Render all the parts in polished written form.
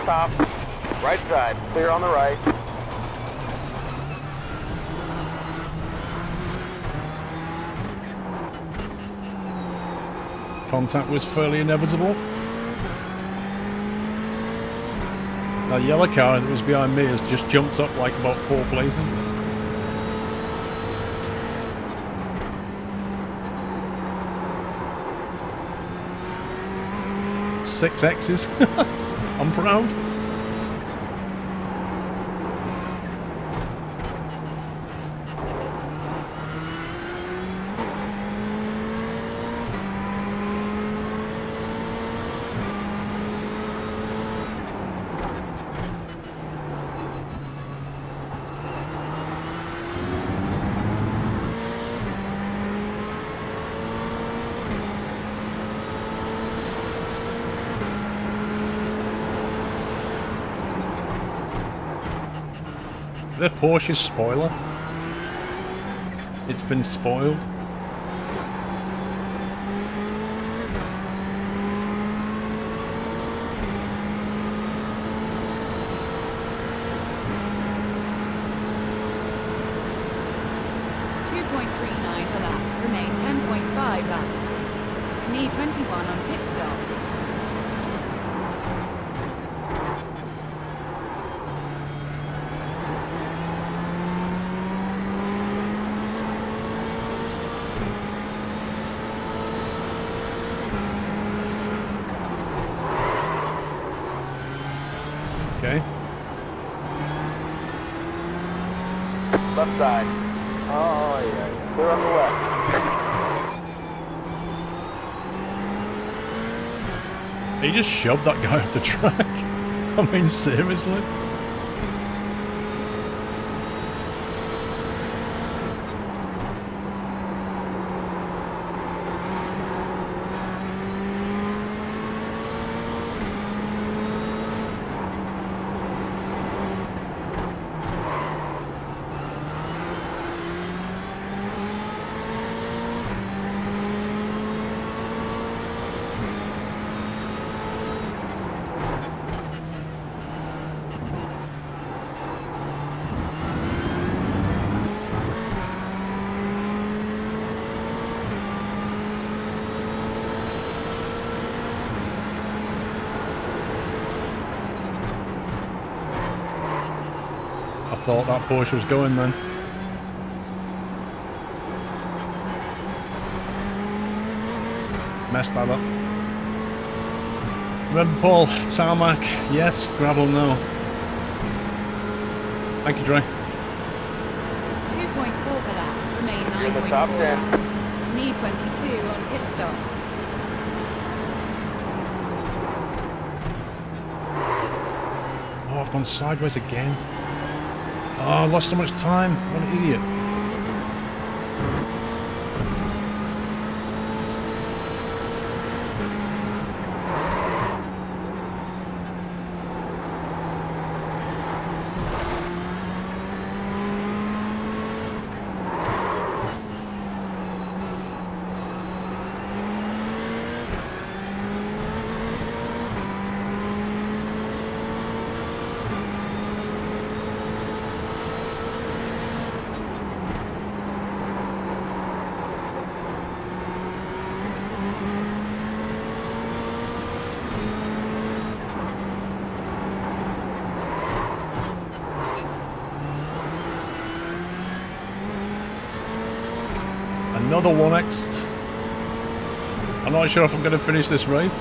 top. Right side, clear on the right. Contact was fairly inevitable. That yellow car that was behind me has just jumped up like about 4 places. 6 X's. I'm proud. The Porsche's spoiler. It's been spoiled. for lap. Remain 10.5 laps. Need 21 on pit stop. Okay. Left side. Oh, yeah. Clear on the left. He just shoved that guy off the track. I mean, seriously. Thought that Porsche was going then. Messed that up. Remember, Paul, tarmac, yes, gravel, no. Thank you, Dre. 2.4 per lap, remain You're the 9.4 top 10. laps. Need 22 on pit stop. Oh, I've gone sideways again. Oh, I lost so much time. What an idiot. Another 1X. I'm not sure if I'm going to finish this race.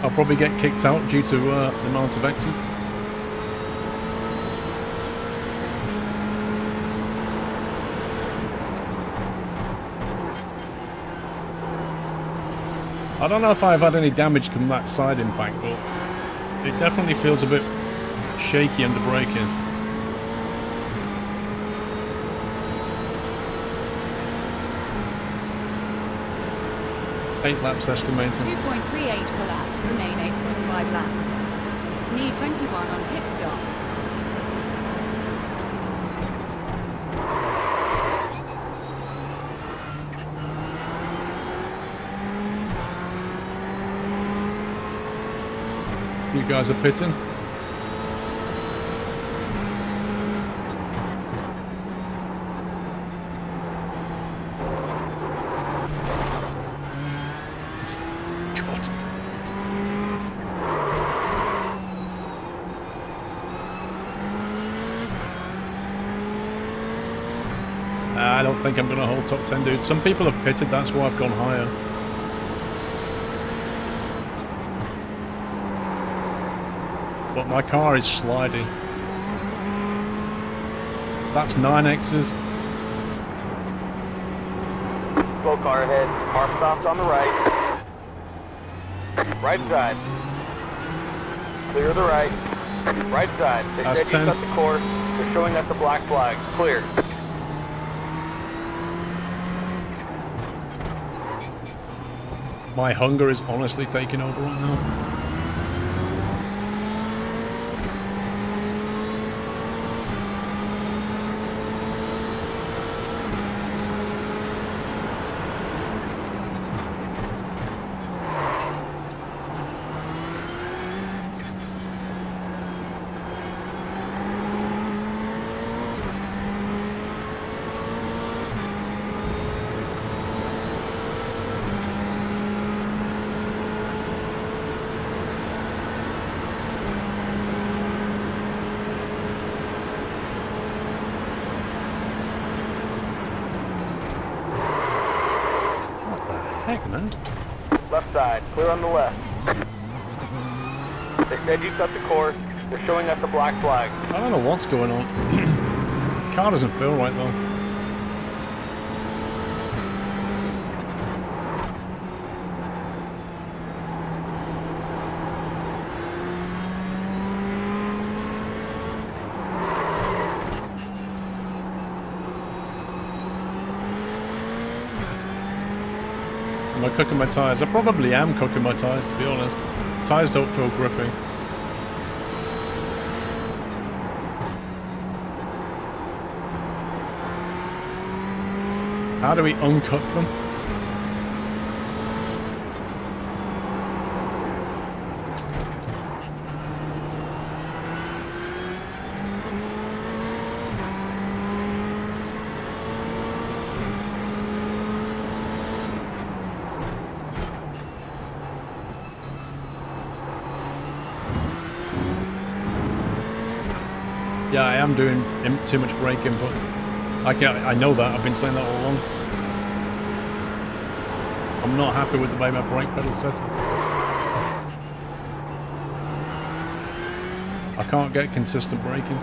I'll probably get kicked out due to the amount of X's. I don't know if I've had any damage from that side impact, but it definitely feels a bit shaky under braking. Eight laps estimated. 2.38 per lap, remain 8.5 laps. Need 21 on pit stop. You guys are pitting. God. I don't think I'm going to hold top 10, dude. Some people have pitted, that's why I've gone higher. But my car is slidey. That's 9X's. Slow car ahead. Car stopped on the right. Right side. Clear the right. Right side. They That's said you 10. cut the course. They're showing us the black flag. Clear. My hunger is honestly taking over right now. Heck, man. Left side. Clear on the left. They said you cut the course. They're showing us the black flag. I don't know what's going on. The car doesn't feel right though. Am I cooking my tyres? I probably am cooking my tyres, to be honest. Tyres don't feel grippy. How do we uncook them? Yeah, I am doing too much braking, but I know that. I've been saying that all along. I'm not happy with the way my brake pedal's set up. I can't get consistent braking.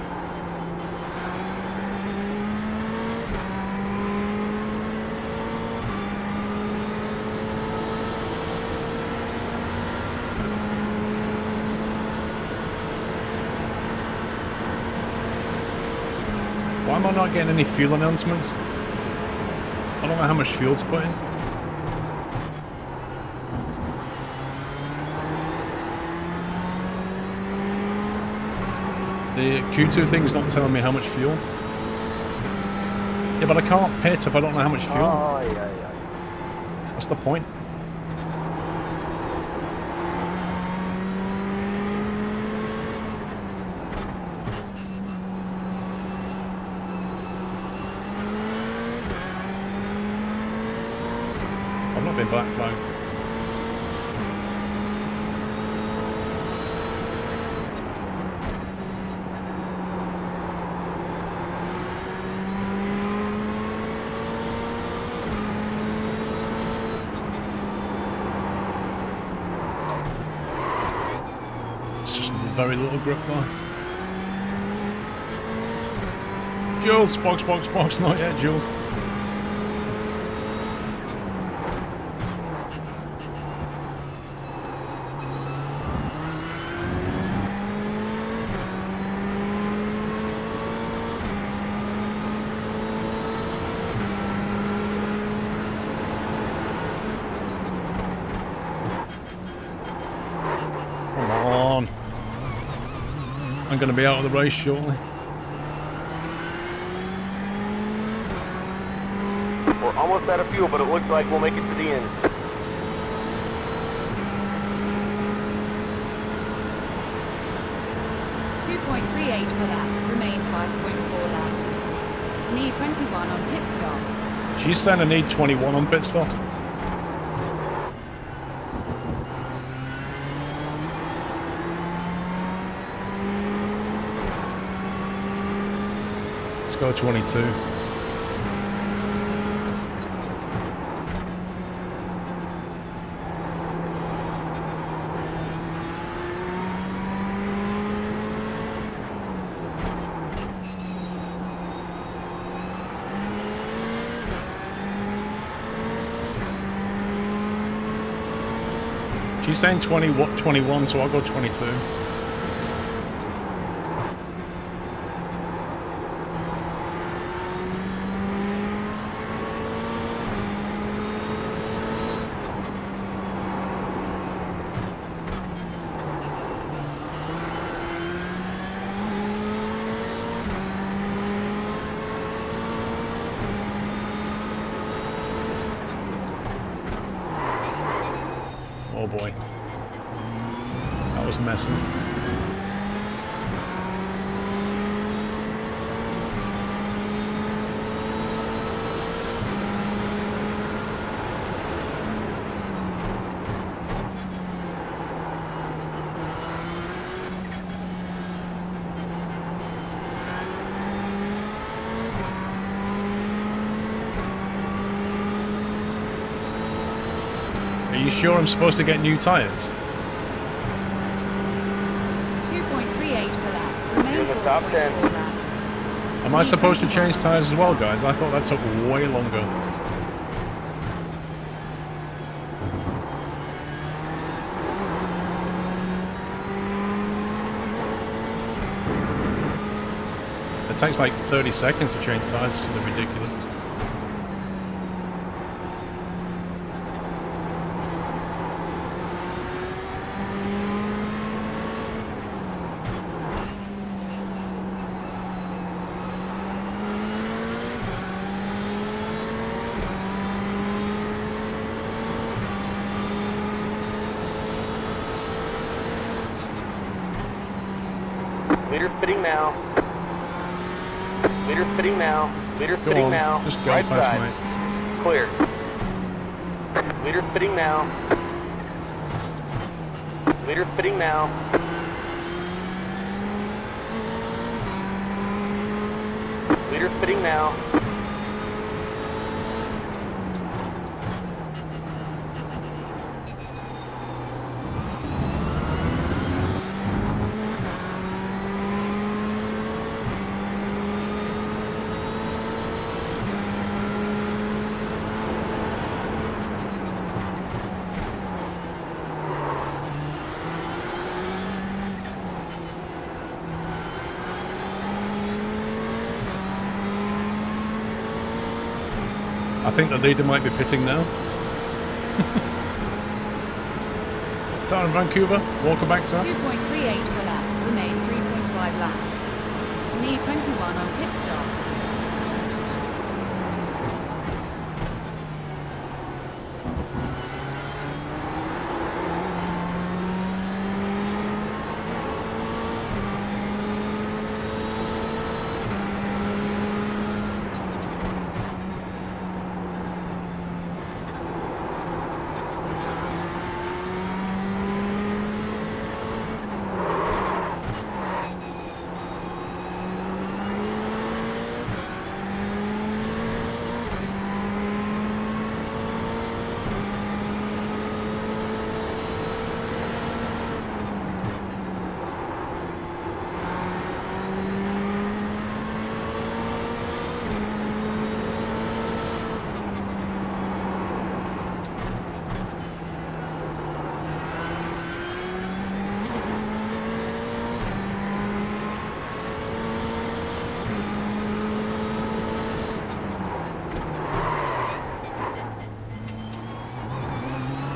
Why am I not getting any fuel announcements? I don't know how much fuel to put in. The Q2 thing's not telling me how much fuel. Yeah, but I can't pit if I don't know how much fuel. Oh, yeah. What's the point? I've not been black flagged. It's just very little grip bar. Jules, box, not yet, Jules. Come on. I'm going to be out of the race shortly. We're almost out of fuel, but it looks like we'll make it to the end. 2.38 per lap. Remain 5.4 laps. Need 21 on pit stop. She's saying I need 21 on pit stop. Let's go 22. She's saying 21, so I'll go 22. Oh boy. That was messy. Are you sure I'm supposed to get new tires? 2.38 per lap. Remain Here's the top 10. 4.4 laps. Am I supposed to change tires as well, guys? I thought that took way longer. It takes like 30 seconds to change tires or something ridiculous. Leader spitting now. Leader spitting now. Leader Go spitting on, now. just go Right past side. mate. Clear. Leader spitting now. Leader spitting now. Leader spitting now. I think the leader might be pitting now. Town in Vancouver, welcome back, sir. 2.38 per lap. Remain 3.5 laps. Need 21 on pit stop.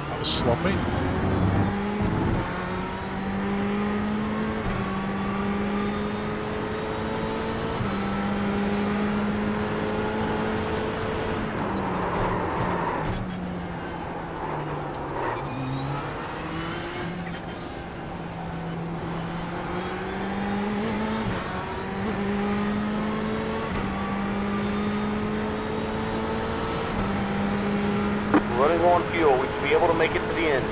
That was sloppy. running low on fuel. We should be able to make it to the end.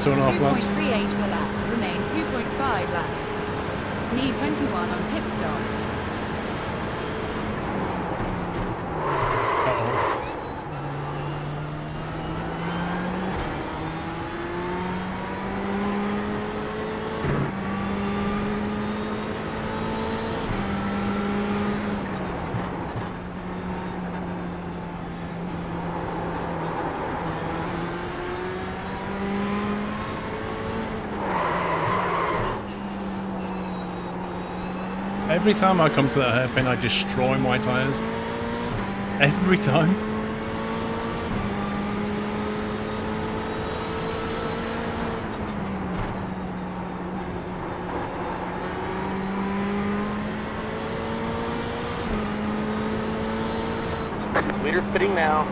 2.5 laps. 2.38 per lap. Remain 2.5 laps. Need 21 on pit stop. Uh-oh. Every time I come to that hairpin, I destroy my tyres. Every time. Leader spitting now.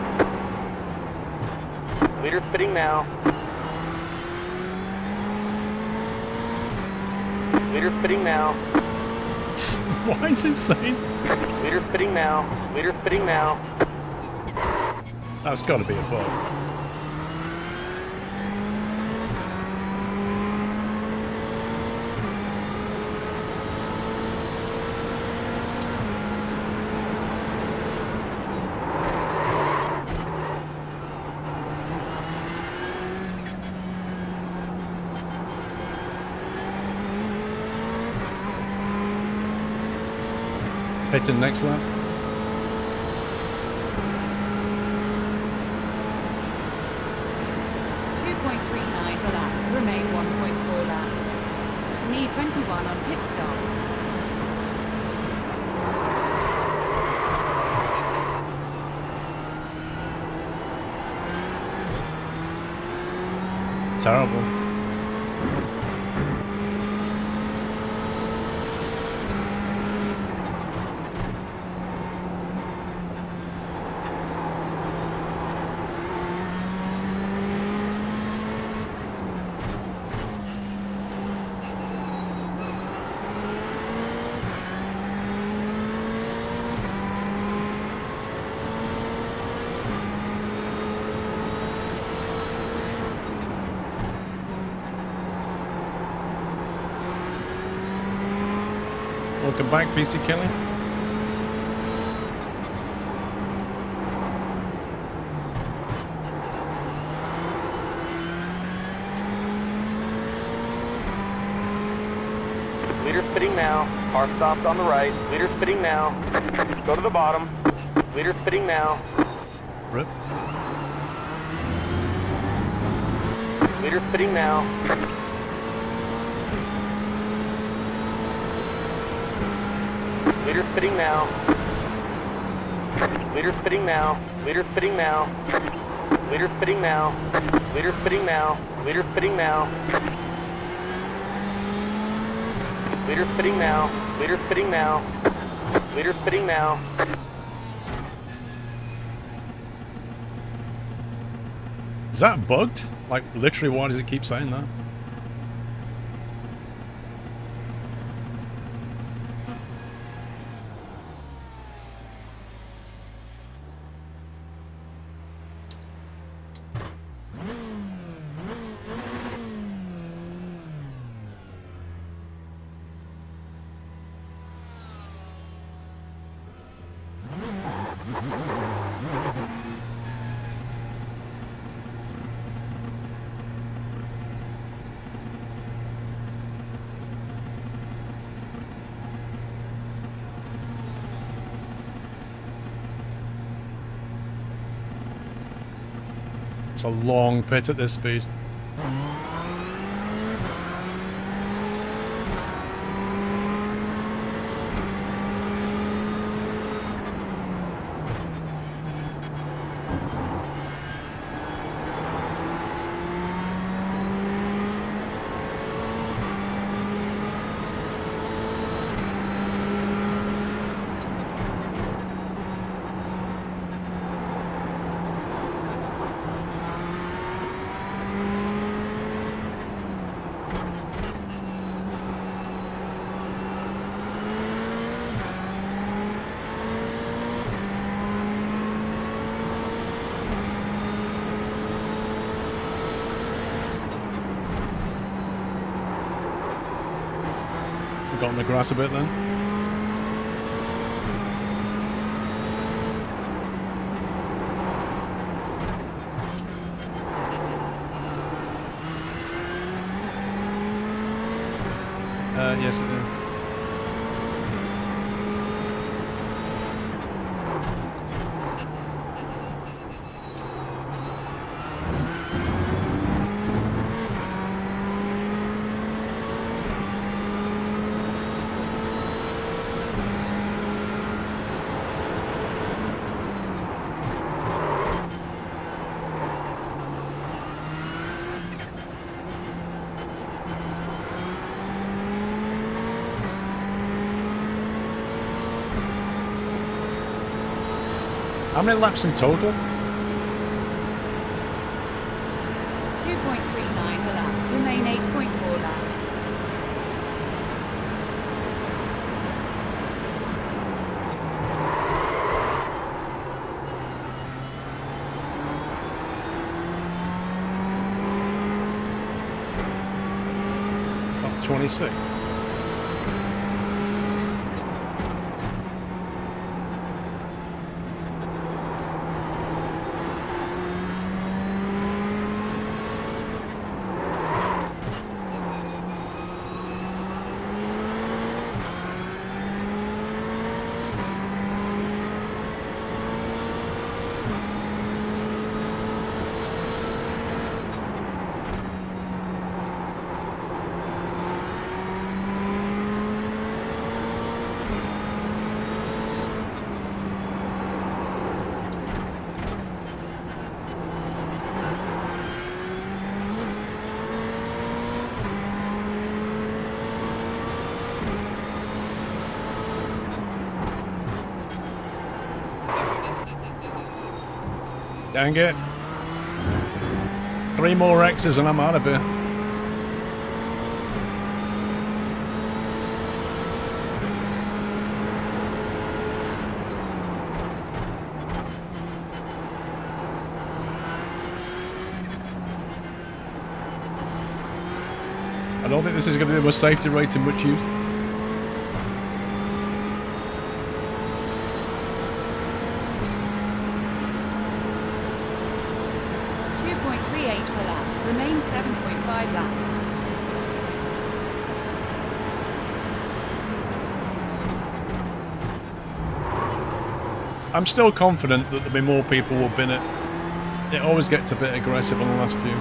Leader spitting now. Leader spitting now. Why is it saying? Leader spitting now. Leader spitting now. That's got to be a bug. Pitting next lap. Per lap. Remain 1.4 laps. Need 21 on pit stop. Terrible. Welcome back, PC Kelly. Leader spitting now. Car stopped on the right. Leader spitting now. Go to the bottom. Leader spitting now. Rip. Leader spitting now. Leader spitting now. Leader spitting now. Leader spitting now. Leader spitting now. Leader spitting now. Leader spitting now. Leader spitting now. Leader spitting now. Leader spitting now. Is that bugged? Like, literally, why does it keep saying that? It's a long pit at this speed. Got on the grass a bit then. Yes, it is. How many laps in total? 2.39 per lap. Remain 8.4 laps. About 26. Dang it. 3 more X's and I'm out of here. I don't think this is going to be my safety rating much use. Remain 7.5 laps. I'm still confident that there'll be more people will bin it. It always gets a bit aggressive on the last few.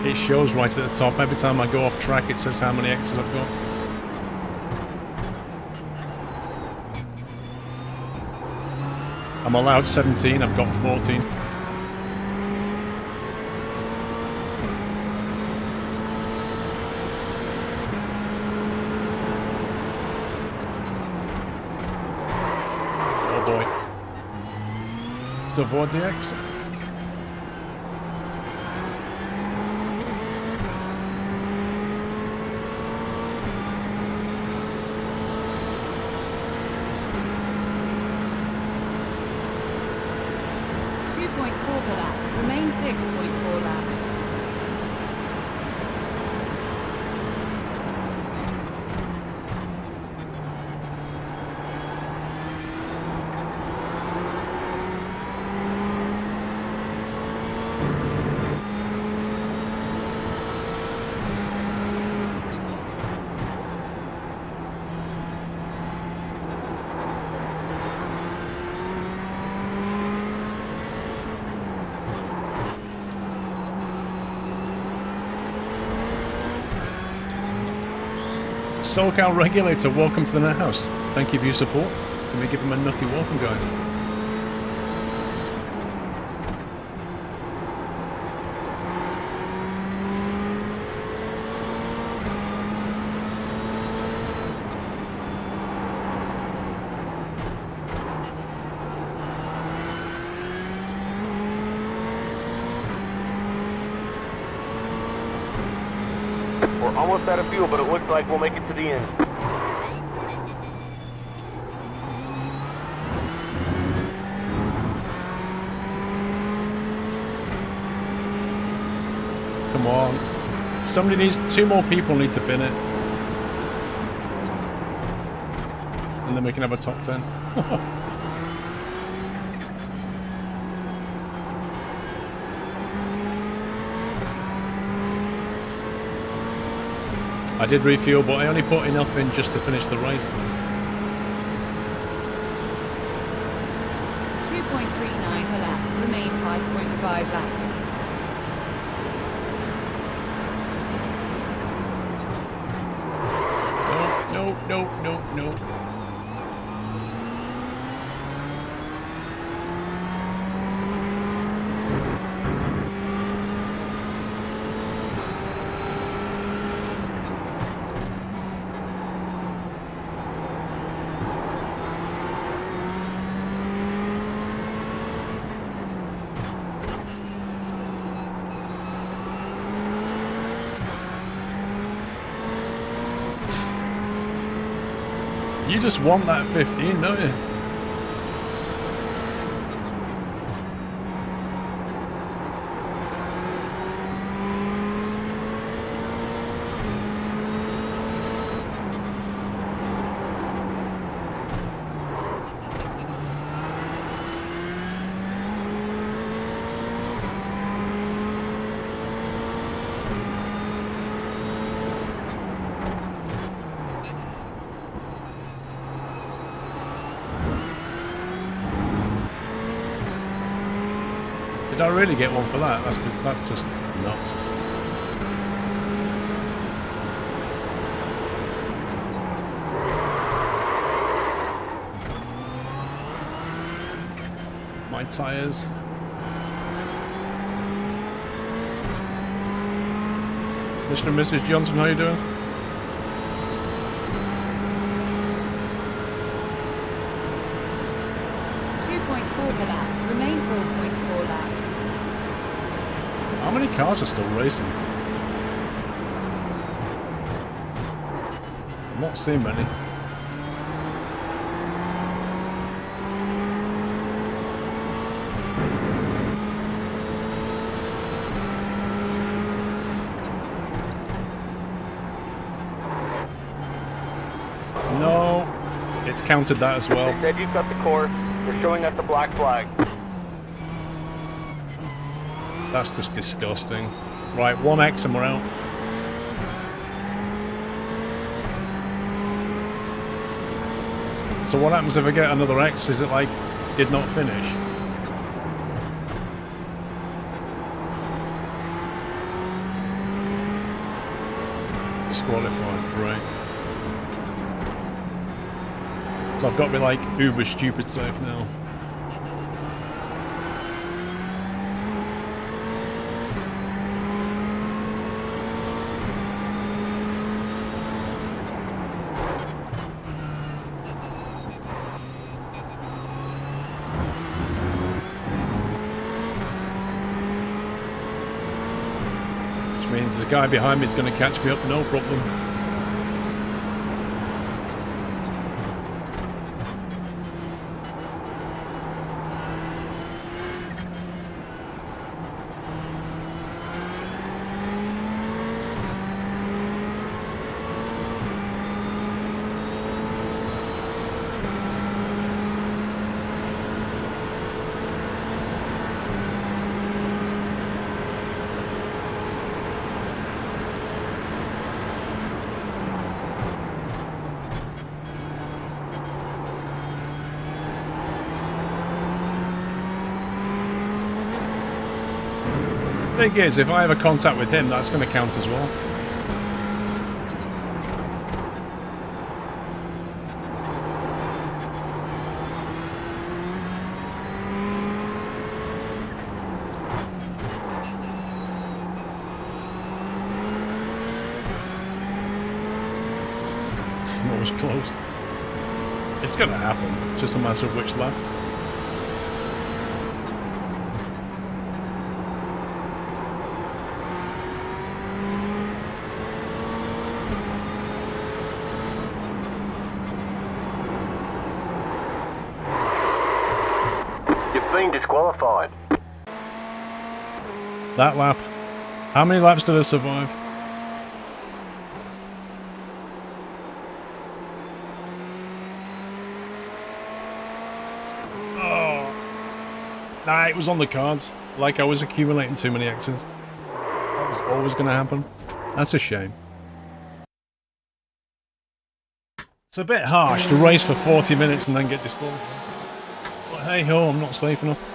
It shows right at the top. Every time I go off track, it says how many X's I've got. I'm allowed 17, I've got 14. Oh boy. To avoid the exit. Remain 6.4 laps. SoCal Regulator, welcome to the Net House. Thank you for your support. Can we give him a nutty welcome, guys? We're almost out of fuel, but it looks like we'll make it to the end. Come on. Somebody needs... 2 more people need to bin it. And then we can have a top 10. I did refuel, but I only put enough in just to finish the race. 2.39 per lap. Remain 5.5 laps. No. You just want that 15, don't you? Did I really get one for that? That's just nuts. My tires. Mr. and Mrs. Johnson, how you doing? Remain 4.4 laps. How many cars are still racing? I'm not seeing many. No, it's counted that as well. They said you cut the course. They're showing us the black flag. That's just disgusting. Right, 1x and we're out. So what happens if I get another X? Is it like, did not finish? Disqualified, great. So I've got to be like uber stupid safe now. Which means the guy behind me is going to catch me up, no problem. Thing is, if I have a contact with him, that's going to count as well. was close. It's gonna happen. It's just a matter of which lap. You've been disqualified. That lap. How many laps did I survive? Oh. Nah, it was on the cards. Like I was accumulating too many X's. That was always going to happen. That's a shame. It's a bit harsh to race for 40 minutes and then get disqualified. But hey ho, I'm not safe enough.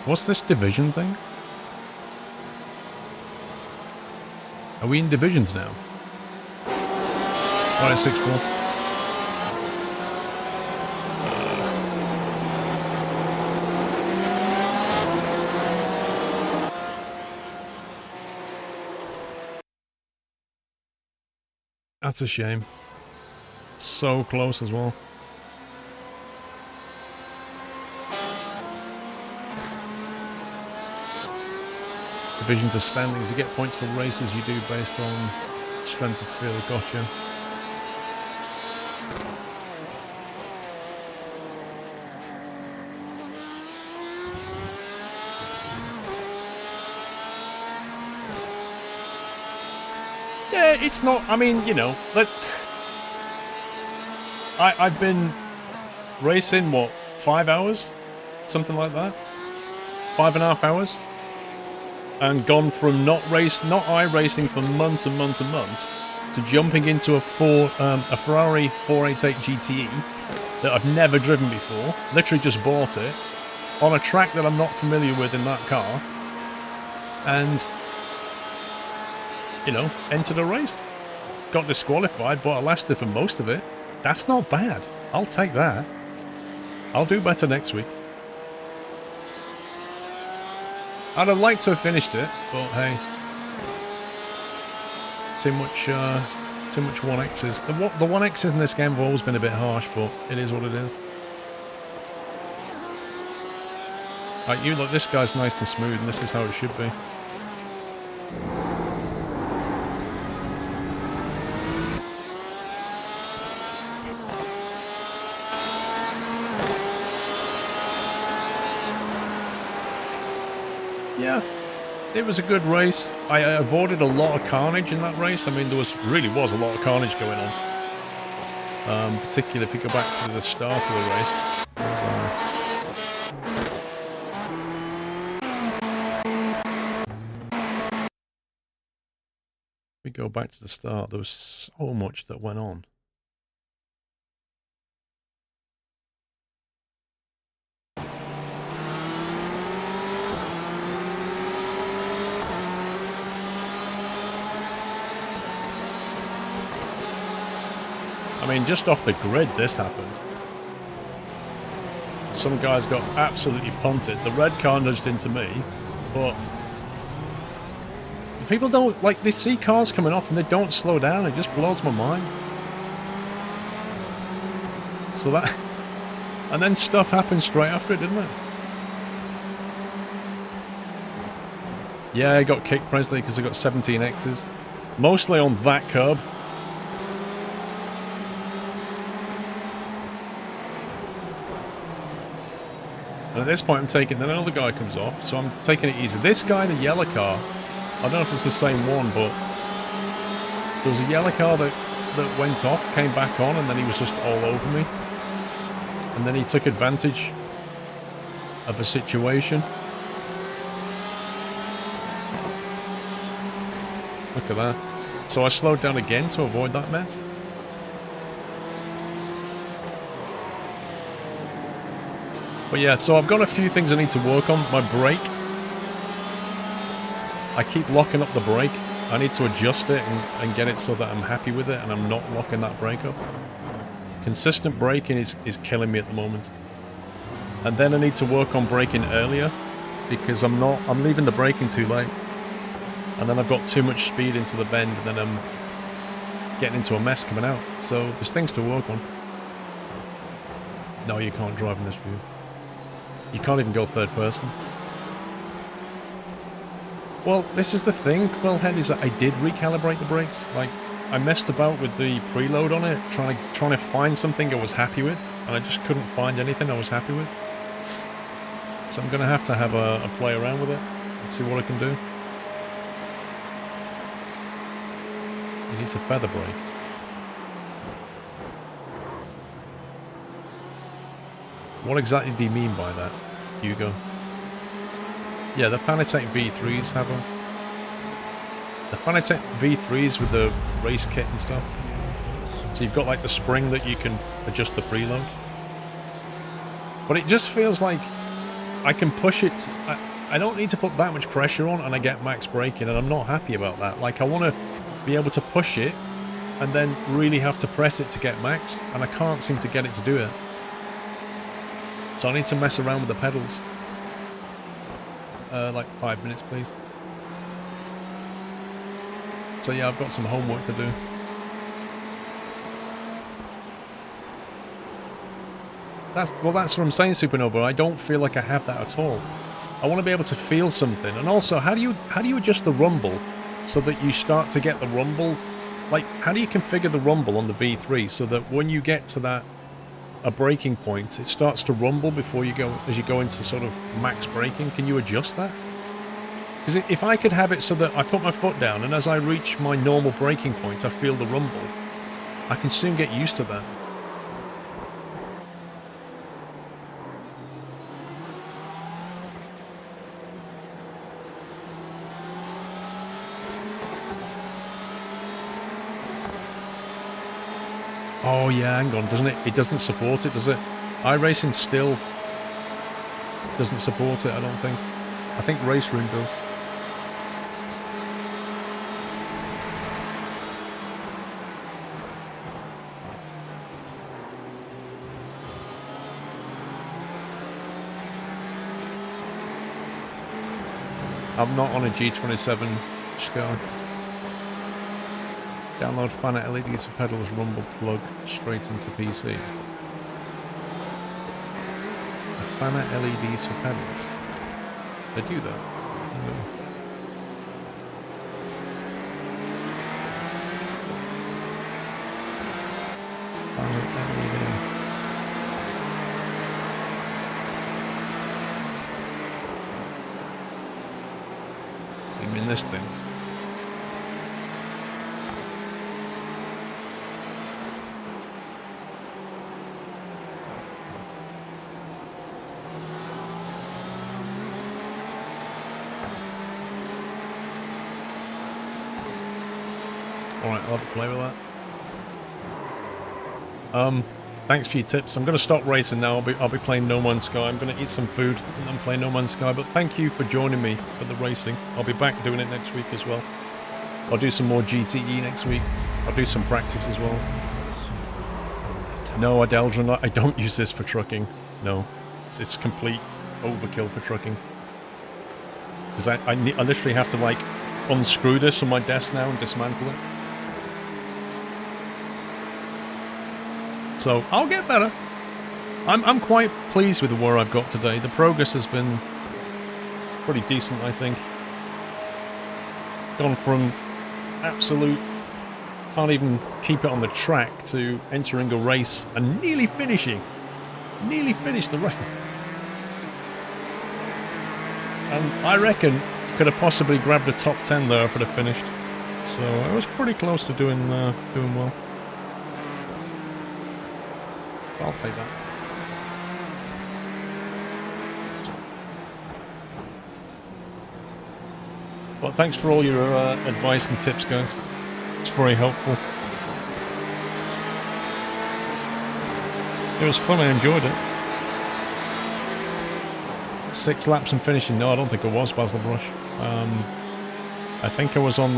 What's this division thing? Are we in divisions now? Alright, 6-4. That's a shame. So close as well. Divisions of standings. You get points for races you do based on strength of field. Gotcha. Yeah, it's not. I mean, you know, but I've been racing what, 5 hours, something like that, 5.5 hours. And gone from not iRacing for months and months and months to jumping into a Ferrari 488 GTE that I've never driven before, literally just bought it, on a track that I'm not familiar with in that car, and, you know, entered a race. Got disqualified, but I lasted for most of it. That's not bad. I'll take that. I'll do better next week. I'd have liked to have finished it, but hey, too much 1X's. The 1X's in this game have always been a bit harsh, but it is what it is. Like you, look, this guy's nice and smooth, and this is how it should be. Yeah, it was a good race. I avoided a lot of carnage in that race. I mean, there really was a lot of carnage going on. Particularly if you go back to the start of the race. We go back to the start. There was so much that went on. I mean, just off the grid, this happened. Some guys got absolutely punted. The red car nudged into me, but people don't, like, they see cars coming off and they don't slow down. It just blows my mind. So that... And then stuff happened straight after it, didn't it? Yeah, I got kicked, Presley, because I got 17 X's. Mostly on that curb. And at this point I'm taking, then another guy comes off, so I'm taking it easy. This guy in the yellow car, I don't know if it's the same one, but there was a yellow car that went off, came back on, and then he was just all over me. And then he took advantage of a situation. Look at that. So I slowed down again to avoid that mess. But yeah, so I've got a few things I need to work on. My brake. I keep locking up the brake. I need to adjust it and get it so that I'm happy with it and I'm not locking that brake up. Consistent braking is killing me at the moment. And then I need to work on braking earlier because I'm leaving the braking too late. And then I've got too much speed into the bend, and then I'm getting into a mess coming out. So there's things to work on. No, you can't drive in this view. You can't even go third person. Well, this is the thing, Quillhead, is that I did recalibrate the brakes. Like, I messed about with the preload on it, trying to find something I was happy with, and I just couldn't find anything I was happy with. So I'm going to have a play around with it and see what I can do. It needs a feather brake. What exactly do you mean by that, Hugo? Yeah, the Fanatec V3s have them. The Fanatec V3s with the race kit and stuff. So you've got like the spring that you can adjust the preload. But it just feels like I can push it. I don't need to put that much pressure on and I get max braking, and I'm not happy about that. Like, I want to be able to push it and then really have to press it to get max, and I can't seem to get it to do it. So I need to mess around with the pedals. Like 5 minutes, please. So yeah, I've got some homework to do. That's what I'm saying, Supernova. I don't feel like I have that at all. I want to be able to feel something. And also, how do you adjust the rumble so that you start to get the rumble? Like, how do you configure the rumble on the V3 so that when you get to a braking point, it starts to rumble before you go, as you go into sort of max braking? Can you adjust that? Because if I could have it so that I put my foot down and as I reach my normal braking points, I feel the rumble, I can soon get used to that. Oh yeah, hang on, doesn't it? It doesn't support it, does it? iRacing still doesn't support it, I don't think. I think Race Room does. I'm not on a G27 scale. Download Fana LEDs for pedals, rumble plug straight into PC. Fana LEDs for pedals. They do that. No. Fana LED. So you mean this thing? Alright, I'll have to play with that. Thanks for your tips. I'm going to stop racing now. I'll be playing No Man's Sky. I'm going to eat some food and then play No Man's Sky. But thank you for joining me for the racing. I'll be back doing it next week as well. I'll do some more GTE next week. I'll do some practice as well. No, Adeldron, I don't use this for trucking. No, it's complete overkill for trucking. Because I literally have to like unscrew this from my desk now and dismantle it. So I'll get better. I'm quite pleased with where I've got today. The progress has been pretty decent, I think. Gone from absolute can't even keep it on the track to entering a race and nearly finishing. Nearly finished the race. And I reckon could have possibly grabbed a top 10 there if I'd have finished. So I was pretty close to doing well. I'll take that. But thanks for all your advice and tips, guys. It's very helpful. It was fun, I enjoyed it. 6 laps and finishing. No, I don't think it was Basil Brush. I think I was on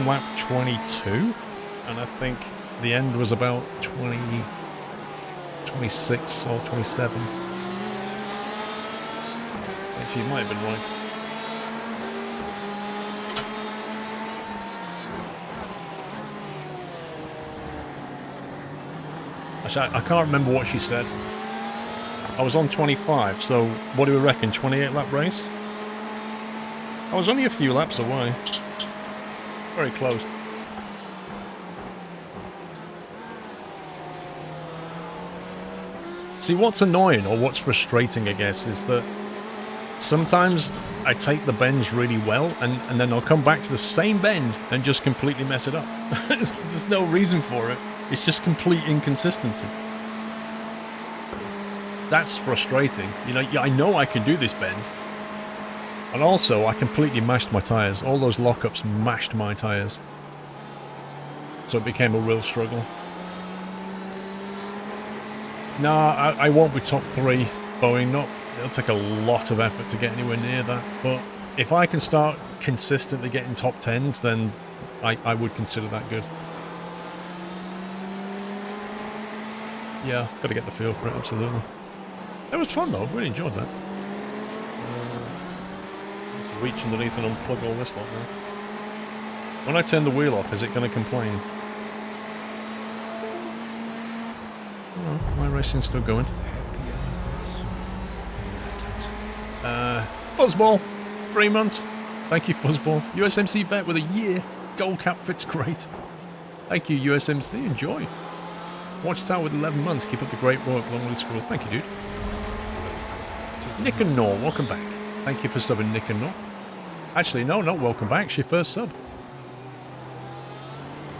lap 22, and I think the end was about 26 or 27. Actually, you might have been right. Actually, I can't remember what she said. I was on 25, so what do we reckon? 28 lap race? I was only a few laps away. Very close. See, what's annoying, or what's frustrating, I guess, is that sometimes I take the bends really well, and then I'll come back to the same bend and just completely mess it up. There's no reason for it. It's just complete inconsistency. That's frustrating. You know, I know I can do this bend. And also, I completely mashed my tyres. All those lockups mashed my tyres. So it became a real struggle. No, I won't be top 3 Boeing. It'll take a lot of effort to get anywhere near that. But if I can start consistently getting top 10s, then I would consider that good. Yeah, got to get the feel for it, absolutely. It was fun though, really enjoyed that. Reach underneath and unplug all this lot now. When I turn the wheel off, is it going to complain? Oh, my racing's still going. Fuzzball, 3 months. Thank you, Fuzzball. USMC vet with a year. Gold cap fits great. Thank you, USMC. Enjoy. Watchtower with 11 months. Keep up the great work. Long live Squirrel. Thank you, dude. Nick and Nor, welcome back. Thank you for subbing, Nick and Nor. Actually, no, not welcome back. It's your first sub.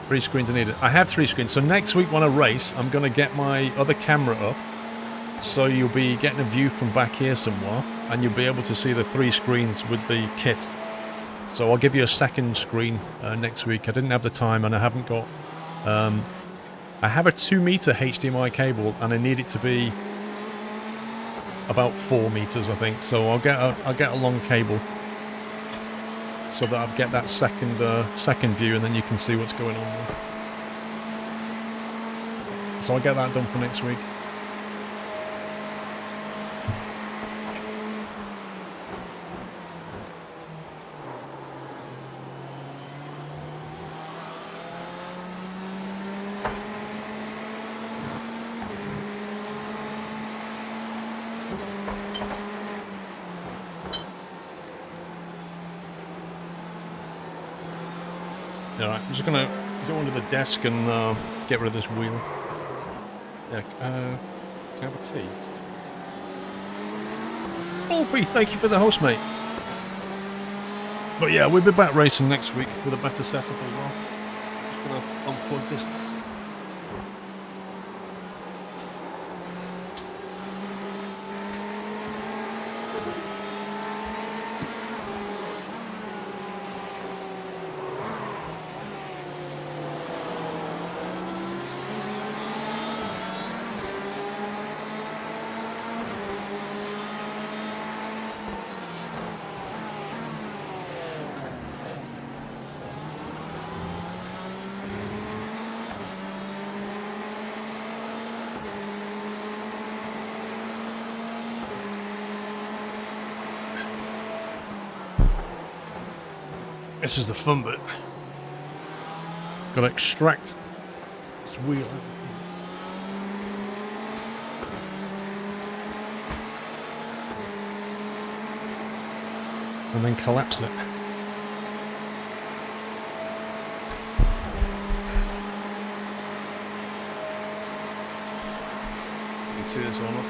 3 screens are needed. I have 3 screens. So next week when I race, I'm going to get my other camera up. So you'll be getting a view from back here somewhere. And you'll be able to see the 3 screens with the kit. So I'll give you a second screen next week. I didn't have the time and I haven't got... I have a 2 meter HDMI cable and I need it to be about 4 meters, I think. So I'll get a long cable so that I'll get that second view, and then you can see what's going on there. So I'll get that done for next week. Alright, I'm just going to go under the desk and get rid of this wheel. Yeah, can I have a tea? Bulpy, thank you for the host, mate. But yeah, we'll be back racing next week with a better setup as well. Just going to unplug this. This is the fun bit. Got to extract this wheel out. And then collapse it. You can see this or not.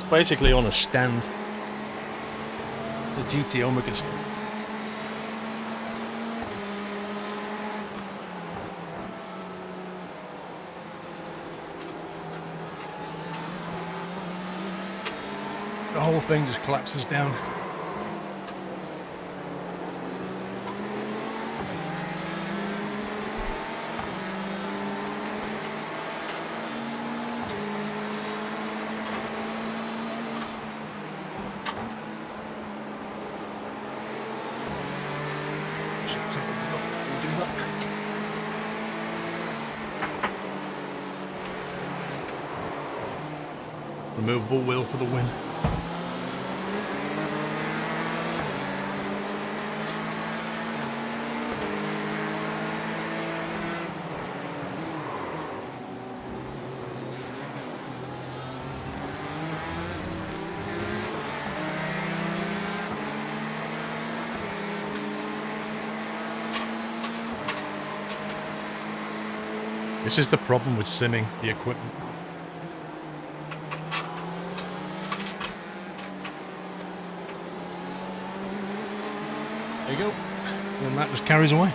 Basically on a stand. It's a GT Omega stand. The whole thing just collapses down. Removable wheel for the win. This is the problem with simming the equipment. There you go. And that just carries away.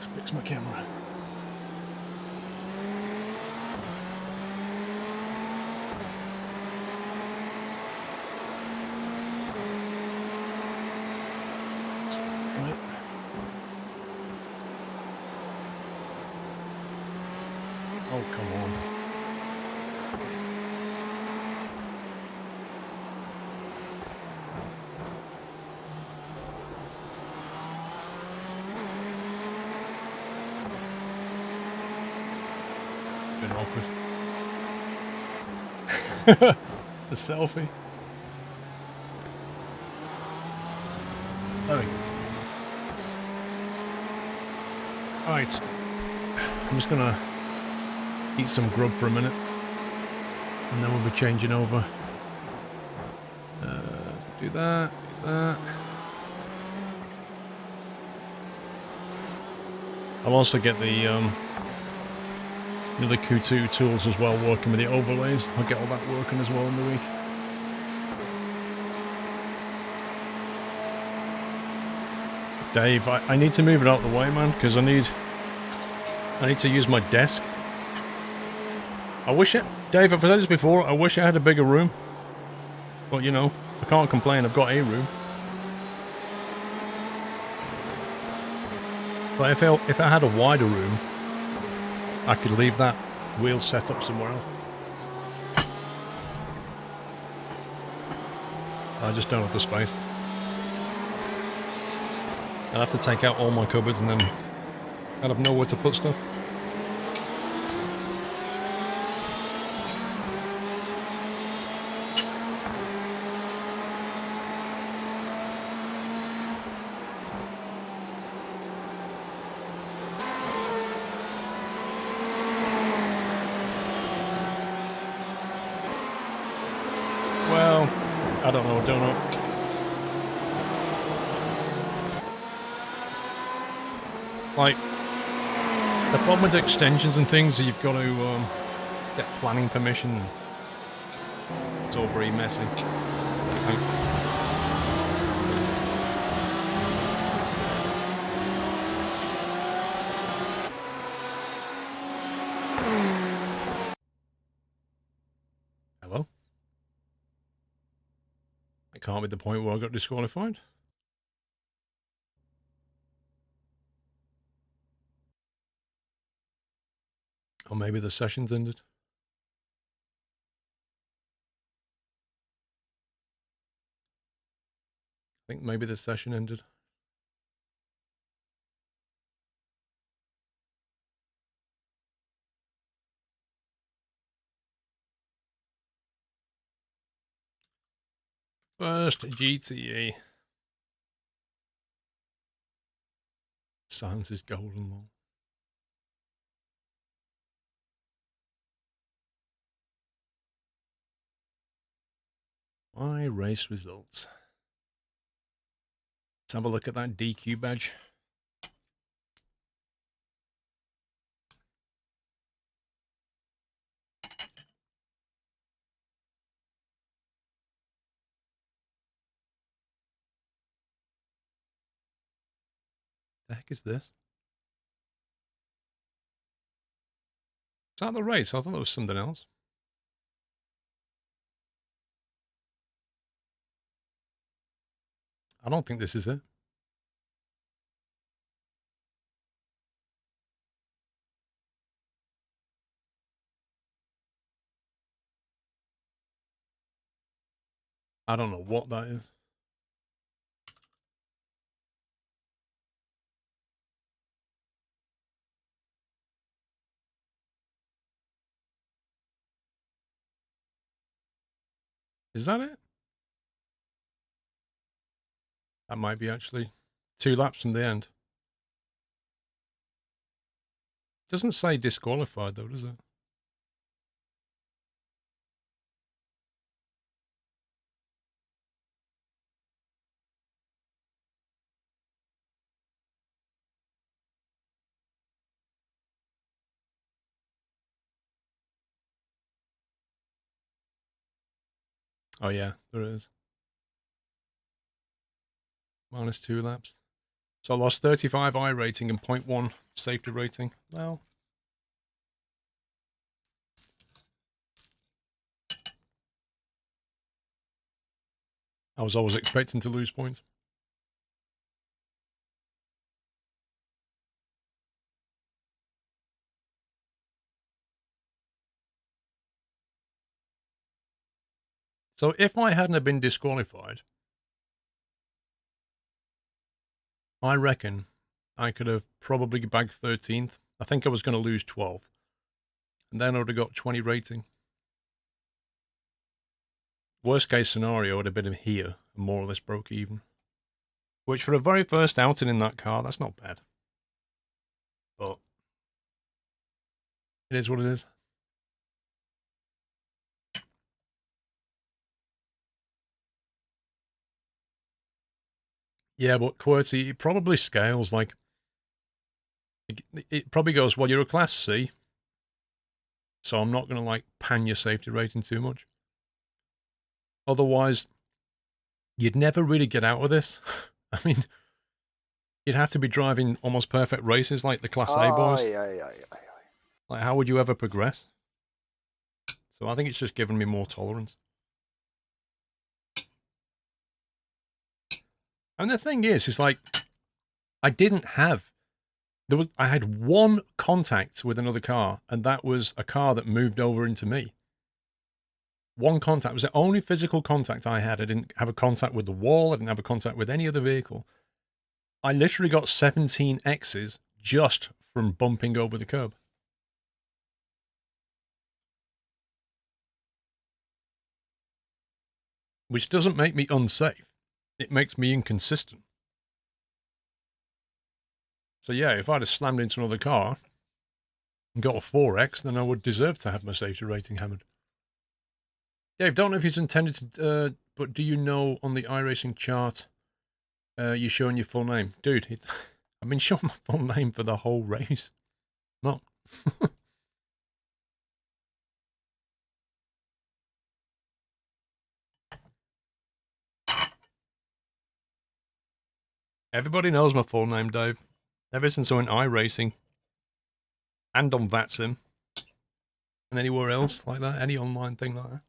To fix my camera. Right. Oh, come on. Been awkward. It's a selfie. There we go. Alright. I'm just gonna eat some grub for a minute. And then we'll be changing over. Do that, do that. I'll also get the the Q2 tools as well, working with the overlays. I'll get all that working as well in the week. Dave, I need to move it out of the way, man, because I need to use my desk. Dave, I've said this before, I wish I had a bigger room. But, you know, I can't complain, I've got a room. But if I had a wider room, I could leave that wheel set up somewhere else. I just don't have the space. I'd have to take out all my cupboards and then I'd have nowhere to put stuff. Well, I don't know, Like, the problem with extensions and things is you've got to get planning permission. It's all very messy. Hello? It can't be the point where I got disqualified. Or maybe the session's ended. I think maybe the session ended. First GTA. Silence is golden law. My race results. Let's have a look at that DQ badge. The heck is this? Is that the race? I thought it was something else. I don't think this is it. I don't know what that is. Is that it? That might be actually 2 laps from the end. Doesn't say disqualified though, does it? Oh yeah, there it is. Minus 2 laps. So I lost 35 iRating and 0.1 safety rating. Well, I was always expecting to lose points. So if I hadn't have been disqualified, I reckon I could have probably bagged 13th. I think I was going to lose 12. And then I would have got 20 rating. Worst case scenario would have been here and more or less broke even. Which for a very first outing in that car, that's not bad. But it is what it is. Yeah, but QWERTY, it probably scales like... It probably goes, well, you're a Class C, so I'm not going to, like, pan your safety rating too much. Otherwise, you'd never really get out of this. I mean, you'd have to be driving almost perfect races like the Class A boys. Like, how would you ever progress? So I think it's just given me more tolerance. And the thing is like, I didn't have... I had one contact with another car, and that was a car that moved over into me. One contact. It was the only physical contact I had. I didn't have a contact with the wall. I didn't have a contact with any other vehicle. I literally got 17 X's just from bumping over the curb. Which doesn't make me unsafe. It makes me inconsistent. So yeah, if I'd have slammed into another car and got a 4X, then I would deserve to have my safety rating hammered. Dave, don't know if it's intended to, but do you know on the iRacing chart, you're showing your full name? Dude, I've been showing my full name for the whole race. No. Everybody knows my full name, Dave. Ever since I went iRacing and on VATSIM and anywhere else like that, any online thing like that.